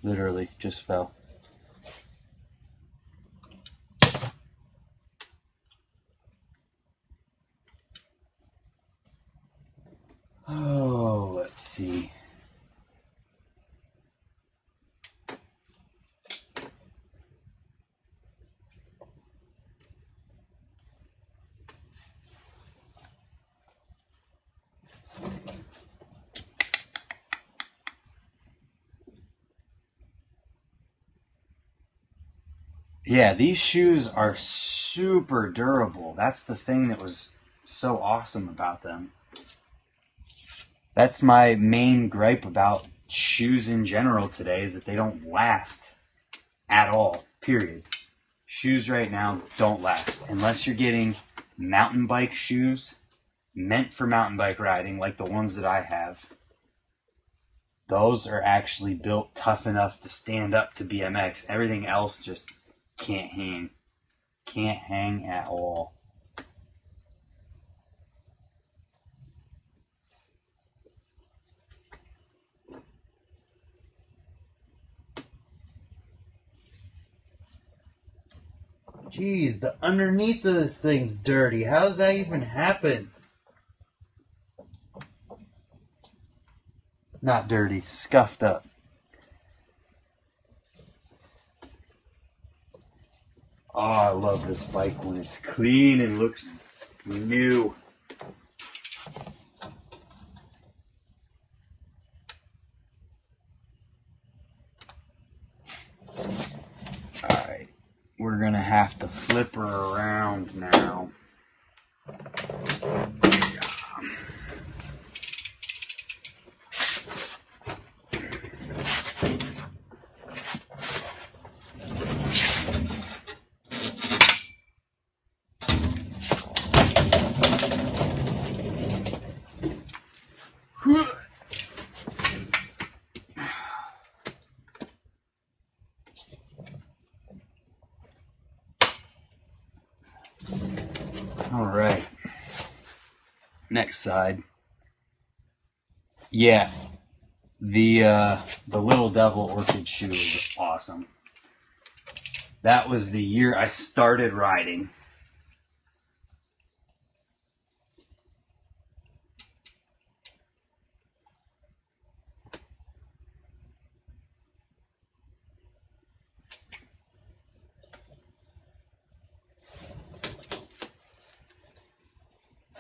Literally just fell. Oh, let's see. Yeah, these shoes are super durable. That's the thing that was so awesome about them. That's my main gripe about shoes in general today, is that they don't last at all, period. Shoes right now don't last. Unless you're getting mountain bike shoes meant for mountain bike riding, like the ones that I have. Those are actually built tough enough to stand up to BMX. Everything else just can't hang. Can't hang at all. Jeez, the underneath of this thing's dirty. How does that even happen? Not dirty, scuffed up. Oh, I love this bike when it's clean and looks new. Alright, we're gonna have to flip her around now. Alright. Next side. Yeah. The Little Devil Orchid shoe is awesome. That was the year I started riding.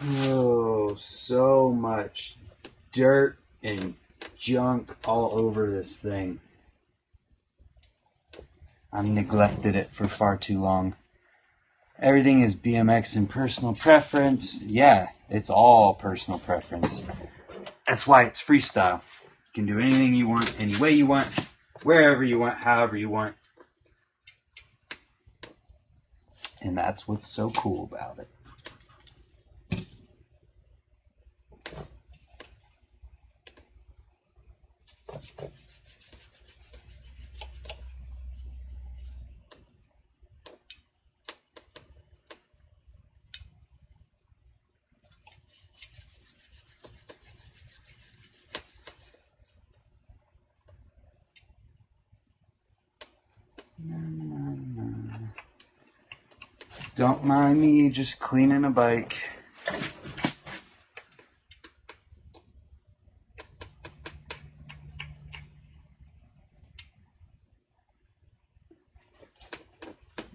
Oh, so much dirt and junk all over this thing. I've neglected it for far too long. Everything is BMX and personal preference. Yeah, it's all personal preference. That's why it's freestyle. You can do anything you want, any way you want, wherever you want, however you want. And that's what's so cool about it. Don't mind me, just cleaning a bike.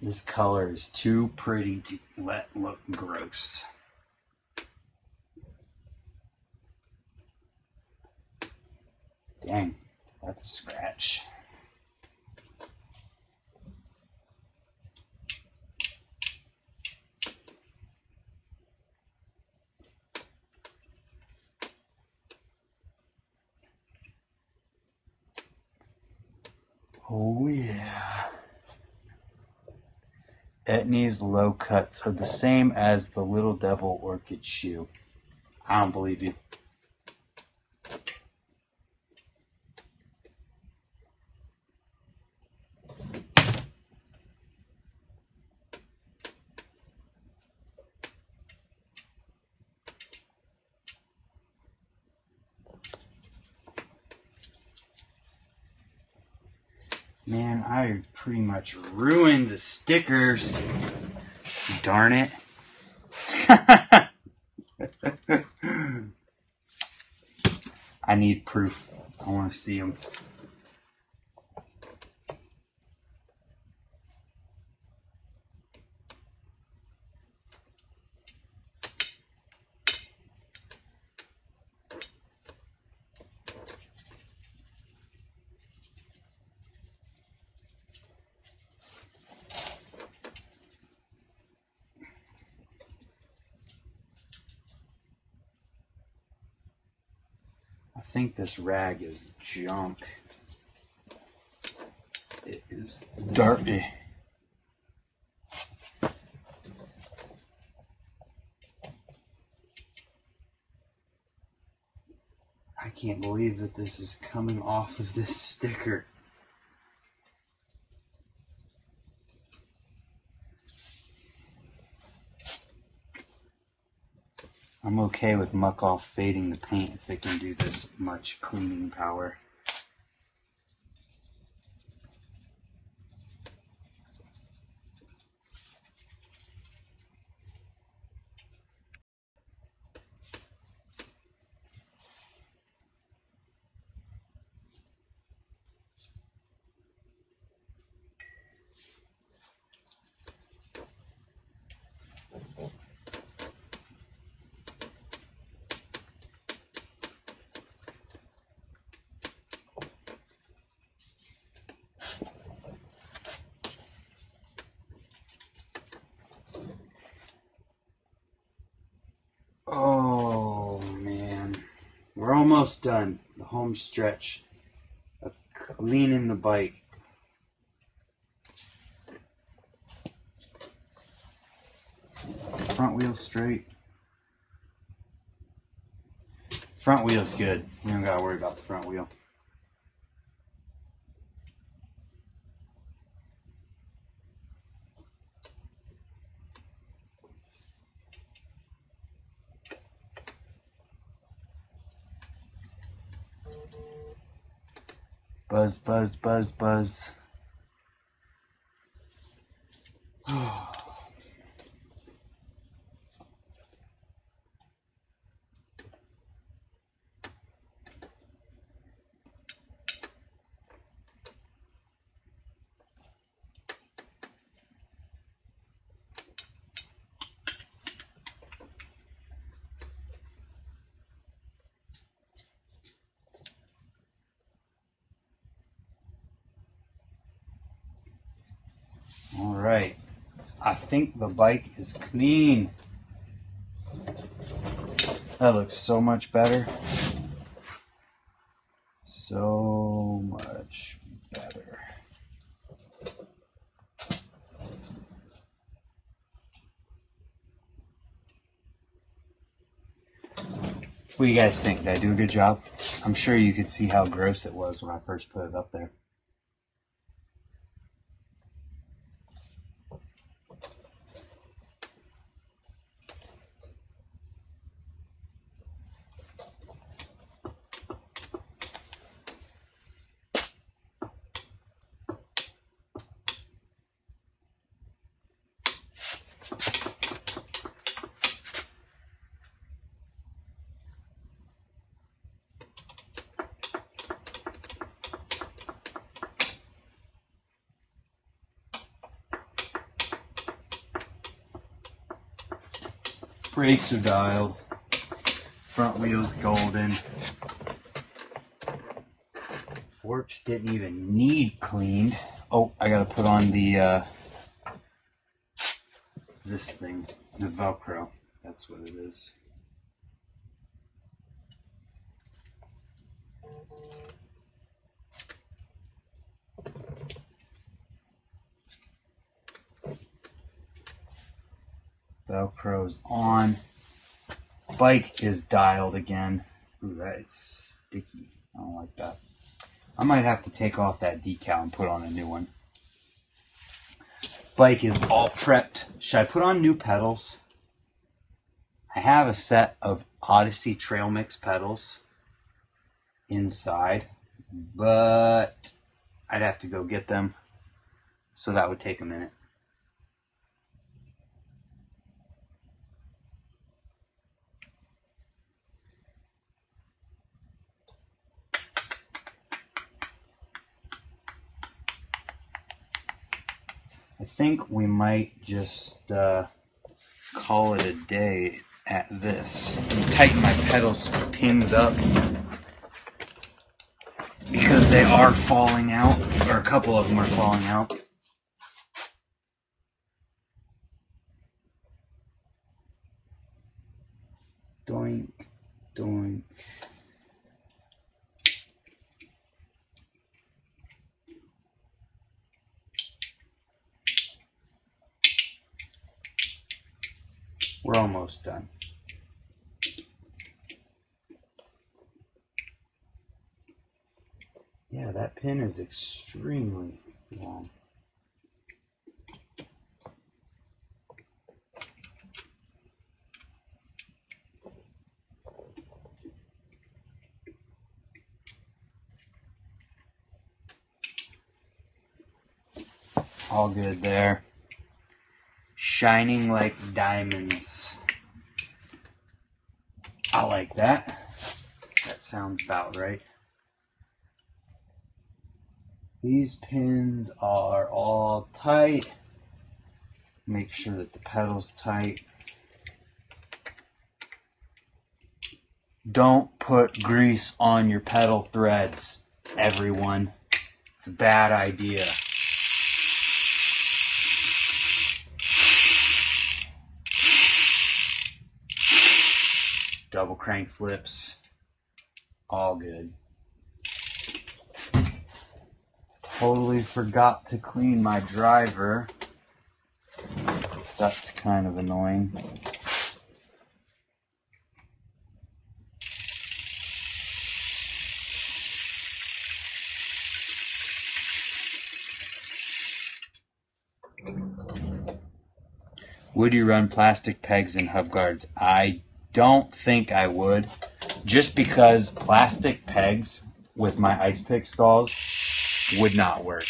This color is too pretty to let look gross. Dang, that's a scratch. Oh yeah. Etnies low cuts are the same as the Little Devil Orchid shoe. I don't believe you. Man, I pretty much ruined the stickers. Darn it. I need proof. I want to see them. I think this rag is junk. It is dirty. I can't believe that this is coming off of this sticker. I'm okay with muck off fading the paint if it can do this much cleaning power. Oh man, we're almost done. The home stretch of cleaning the bike. Is the front wheel straight? Front wheel's good. We don't gotta worry about the front wheel. Buzz, buzz, buzz, buzz. All right, I think the bike is clean. That looks so much better. So much better. What do you guys think? Did I do a good job? I'm sure you could see how gross it was when I first put it up there. Brakes are dialed. Front wheel's golden. Forks didn't even need cleaned. Oh, I gotta put on the this thing, the Velcro. That's what it is. Velcro's on. Bike is dialed again. Ooh, that is sticky. I don't like that. I might have to take off that decal and put on a new one. Bike is all prepped. Should I put on new pedals? I have a set of Odyssey Trail Mix pedals inside, but I'd have to go get them, so that would take a minute. I think we might just call it a day at this. Tighten my pedals pins up because they are falling out, or a couple of them are falling out. Doink, doink. We're almost done. Yeah, that pin is extremely long. All good there. Shining like diamonds. I like that. That sounds about right. These pins are all tight. Make sure that the pedal's tight. Don't put grease on your pedal threads, everyone. It's a bad idea. Double crank flips, all good. Totally forgot to clean my driver. That's kind of annoying. Would you run plastic pegs and hub guards? I don't think I would, just because plastic pegs with my ice pick stalls would not work,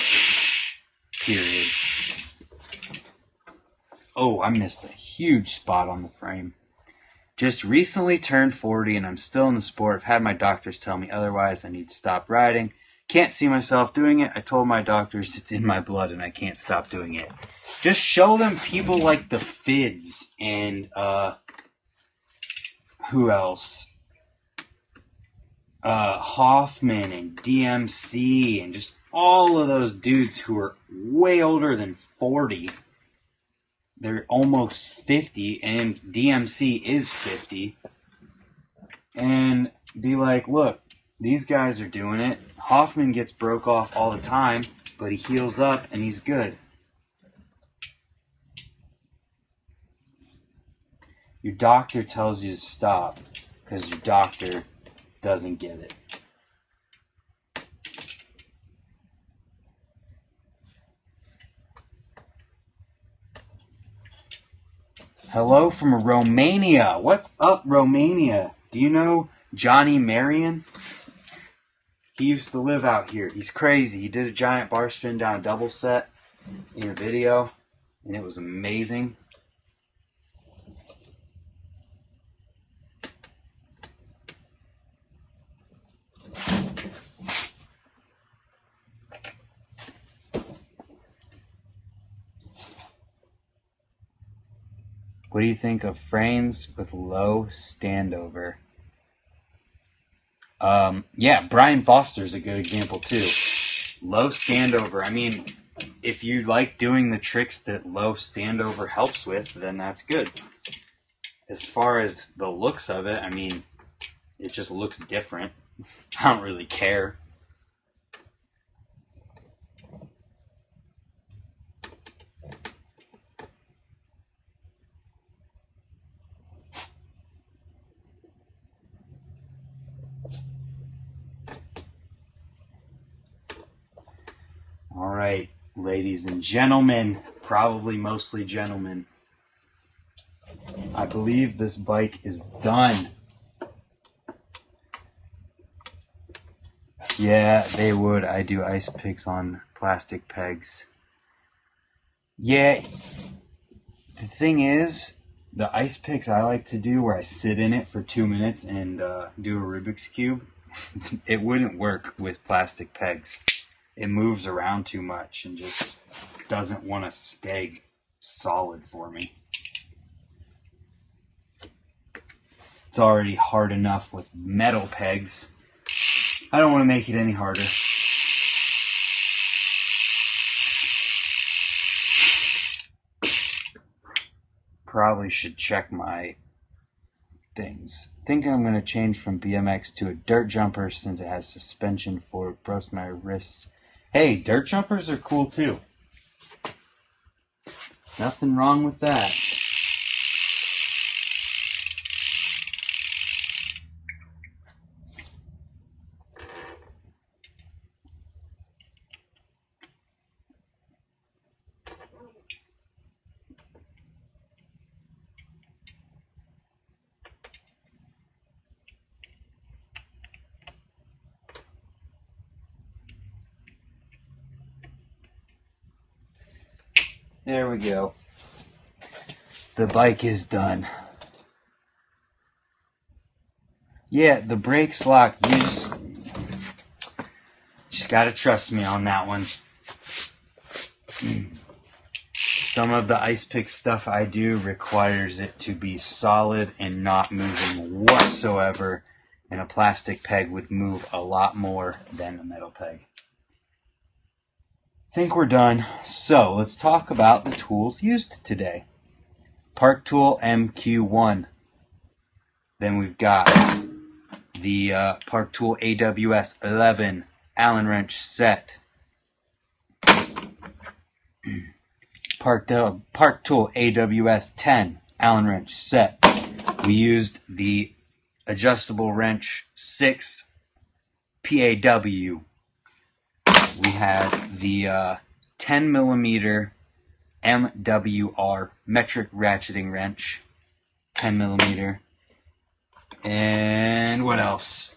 period. Oh, I missed a huge spot on the frame. Just recently turned 40 and I'm still in the sport. I've had my doctors tell me otherwise. I need to stop riding. Can't see myself doing it. I told my doctors it's in my blood and I can't stop doing it. Just show them people like the Fids and who else? Hoffman and DMC and just all of those dudes who are way older than 40. They're almost 50 and DMC is 50. And be like, look, these guys are doing it. Hoffman gets broke off all the time, but he heals up and he's good. Your doctor tells you to stop because your doctor doesn't get it. Hello from Romania. What's up, Romania? Do you know Johnny Marion? He used to live out here. He's crazy. He did a giant bar spin down a double set in a video, and it was amazing. What do you think of frames with low standover? Yeah, Brian Foster is a good example too. Low standover. I mean, if you like doing the tricks that low standover helps with, then that's good. As far as the looks of it, I mean, it just looks different. I don't really care. All right, ladies and gentlemen, probably mostly gentlemen, I believe this bike is done. Yeah, they would. I do ice picks on plastic pegs. Yeah, the thing is, the ice picks I like to do where I sit in it for 2 minutes and do a Rubik's Cube, it wouldn't work with plastic pegs. It moves around too much and just doesn't want to stay solid for me. It's already hard enough with metal pegs. I don't want to make it any harder. Probably should check my things. I think I'm going to change from BMX to a dirt jumper since it has suspension for both my wrists. Hey, dirt jumpers are cool too. Nothing wrong with that. There we go. The bike is done. Yeah, the brakes lock, you just gotta trust me on that one. Some of the ice pick stuff I do requires it to be solid and not moving whatsoever, and a plastic peg would move a lot more than a metal peg. I think we're done. So let's talk about the tools used today. Park Tool MQ1. Then we've got the Park Tool AWS 11 Allen wrench set. Park Tool AWS 10 Allen wrench set. We used the adjustable wrench 6 PAW. We had the 10 millimeter MWR metric ratcheting wrench, 10 millimeter. And what else?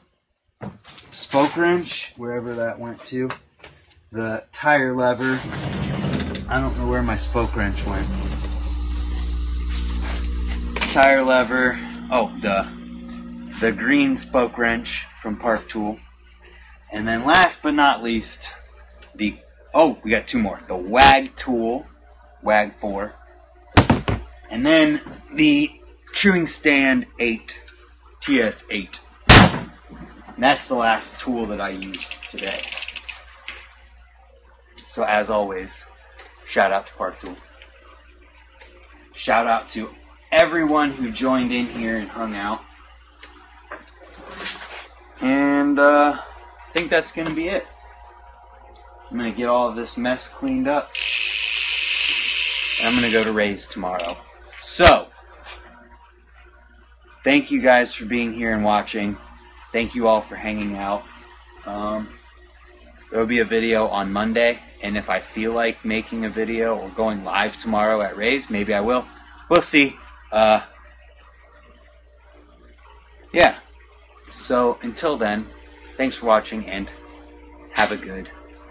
Spoke wrench, wherever that went to. The tire lever. I don't know where my spoke wrench went. Tire lever. Oh, the green spoke wrench from Park Tool. And then last but not least, we got two more. The WAG tool, WAG 4. And then the Chewing Stand 8, TS8. And that's the last tool that I used today. So as always, shout out to Park Tool. Shout out to everyone who joined in here and hung out. And I think that's going to be it. I'm going to get all of this mess cleaned up. And I'm going to go to Ray's tomorrow. So, thank you guys for being here and watching. Thank you all for hanging out. There will be a video on Monday. And if I feel like making a video or going live tomorrow at Ray's, maybe I will. We'll see. Yeah. So, until then, thanks for watching and have a good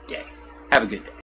day. Have a good day.